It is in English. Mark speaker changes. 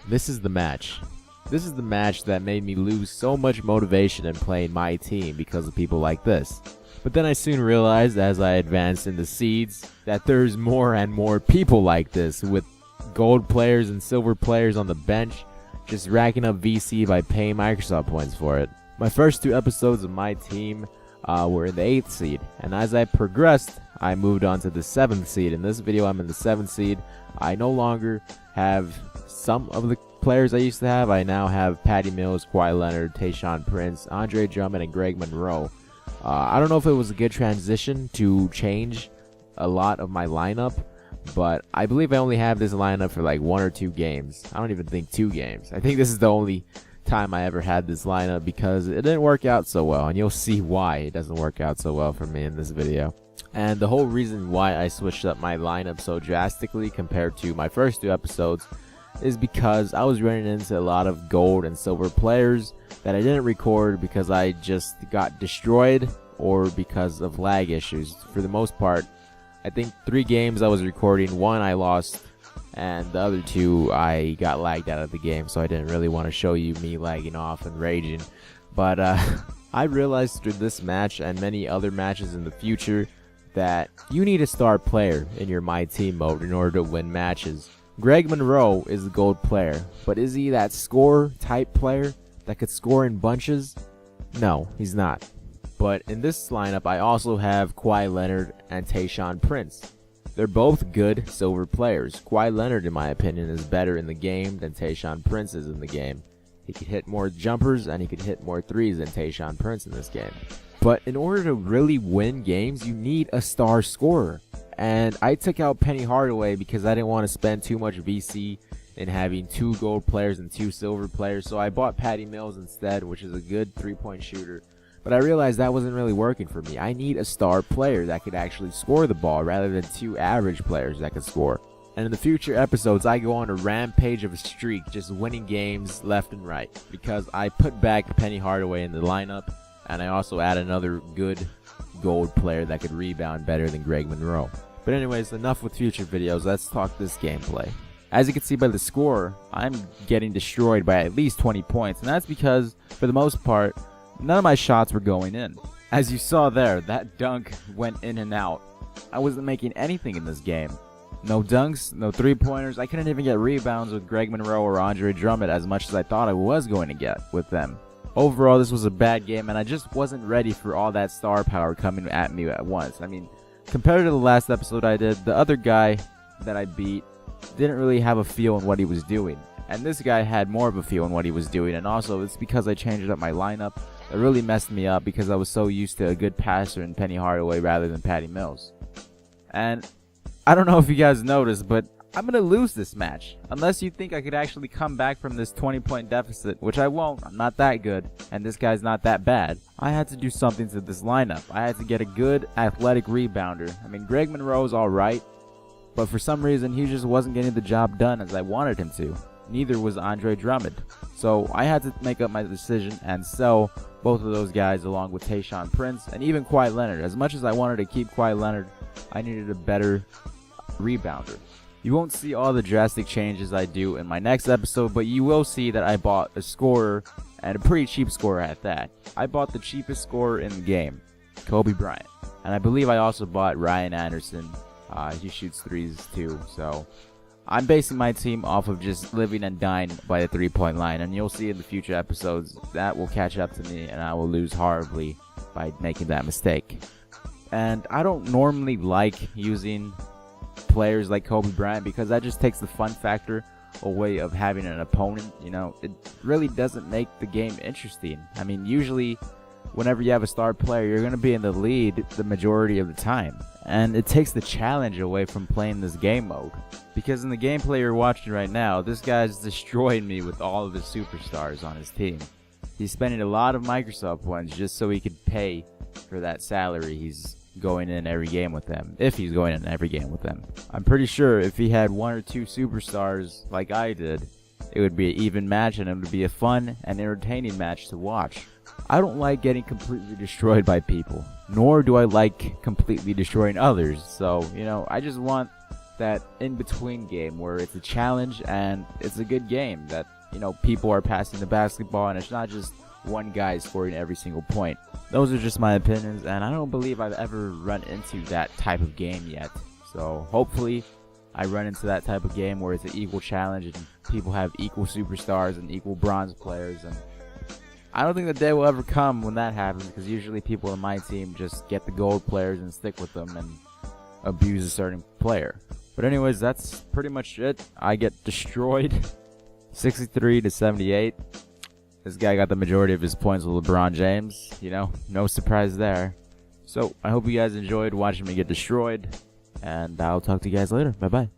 Speaker 1: This is the match. This is the match that made me lose so much motivation in playing my team because of people like this. But then I soon realized as I advanced in the seeds that there's more and more people like this, with gold players and silver players on the bench just racking up VC by paying Microsoft points for it. My first 2 episodes of my team were in the 8th seed, and as I progressed I moved on to the 7th seed. In this video I'm in the 7th seed. I no longer have some of the players I used to have. I now have Patty Mills, Kawhi Leonard, Tayshaun Prince, Andre Drummond, and Greg Monroe. I don't know if it was a good transition to change a lot of my lineup, but I believe I only have this lineup for like 1 or 2 games. I don't even think 2 games. I think this is the only time I ever had this lineup because it didn't work out so well, and you'll see why it doesn't work out so well for me in this video. And the whole reason why I switched up my lineup so drastically compared to my first 2 episodes is because I was running into a lot of gold and silver players that I didn't record because I just got destroyed or because of lag issues. For the most part, I think 3 games I was recording, 1 I lost, and the other 2 I got lagged out of the game, so I didn't really want to show you me lagging off and raging. But I realized through this match and many other matches in the future that you need a star player in your MyTeam mode in order to win matches. Greg Monroe is a gold player, but is he that scorer type player that could score in bunches? No, he's not. But in this lineup I also have Kawhi Leonard and Tayshaun Prince. They're both good silver players. Kawhi Leonard, in my opinion, is better in the game than Tayshaun Prince is in the game. He could hit more jumpers and he could hit more threes than Tayshaun Prince in this game. But in order to really win games, you need a star scorer. And I took out Penny Hardaway because I didn't want to spend too much VC in having 2 gold players and 2 silver players. So I bought Patty Mills instead, which is a good 3-point shooter. But I realized that wasn't really working for me. I need a star player that could actually score the ball rather than 2 average players that could score. And in the future episodes, I go on a rampage of a streak, just winning games left and right, because I put back Penny Hardaway in the lineup, and I also add another good gold player that could rebound better than Greg Monroe. But anyways, enough with future videos, let's talk this gameplay. As you can see by the score, I'm getting destroyed by at least 20 points, and that's because, for the most part, none of my shots were going in. As you saw there, that dunk went in and out. I wasn't making anything in this game. No dunks, no 3-pointers, I couldn't even get rebounds with Greg Monroe or Andre Drummond as much as I thought I was going to get with them. Overall, this was a bad game, and I just wasn't ready for all that star power coming at me at once. I mean, compared to the last episode I did, the other guy that I beat didn't really have a feel in what he was doing. And this guy had more of a feel in what he was doing, and also it's because I changed up my lineup. It really messed me up because I was so used to a good passer in Penny Hardaway rather than Patty Mills. And I don't know if you guys noticed, but I'm going to lose this match. Unless you think I could actually come back from this 20-point deficit, which I won't. I'm not that good, and this guy's not that bad. I had to do something to this lineup. I had to get a good athletic rebounder. I mean, Greg Monroe's alright, but for some reason he just wasn't getting the job done as I wanted him to. Neither was Andre Drummond. So I had to make up my decision and sell both of those guys along with Tayshaun Prince and even Kawhi Leonard. As much as I wanted to keep Kawhi Leonard, I needed a better rebounder. You won't see all the drastic changes I do in my next episode, but you will see that I bought a scorer, and a pretty cheap scorer at that. I bought the cheapest scorer in the game, Kobe Bryant. And I believe I also bought Ryan Anderson. He shoots threes too, so I'm basing my team off of just living and dying by the 3-point line, and you'll see in the future episodes that will catch up to me and I will lose horribly by making that mistake. And I don't normally like using players like Kobe Bryant because that just takes the fun factor away of having an opponent. You know, it really doesn't make the game interesting. I mean, usually whenever you have a star player, you're going to be in the lead the majority of the time. And it takes the challenge away from playing this game mode. Because in the gameplay you're watching right now, this guy's destroying me with all of his superstars on his team. He's spending a lot of Microsoft points just so he could pay for that salary he's going in every game with them, if he's going in every game with them. I'm pretty sure if he had 1 or 2 superstars like I did, it would be an even match and it would be a fun and entertaining match to watch. I don't like getting completely destroyed by people, nor do I like completely destroying others, so, you know, I just want
Speaker 2: that in-between game where it's a challenge and it's a good game that, you know, people are passing the basketball and it's not just one guy scoring every single point. Those are just my opinions, and I don't believe I've ever run into that type of game yet. So hopefully I run into that type of game where it's an equal challenge and people have equal superstars and equal bronze players. And I don't think the day will ever come when that happens, because usually people in my team just get the gold players and stick with them and abuse a certain player. But anyways, that's pretty much it. I get destroyed 63-78. This guy got the majority of his points with LeBron James. You know, no surprise there. So I hope you guys enjoyed watching me get destroyed, and I'll talk to you guys later. Bye-bye.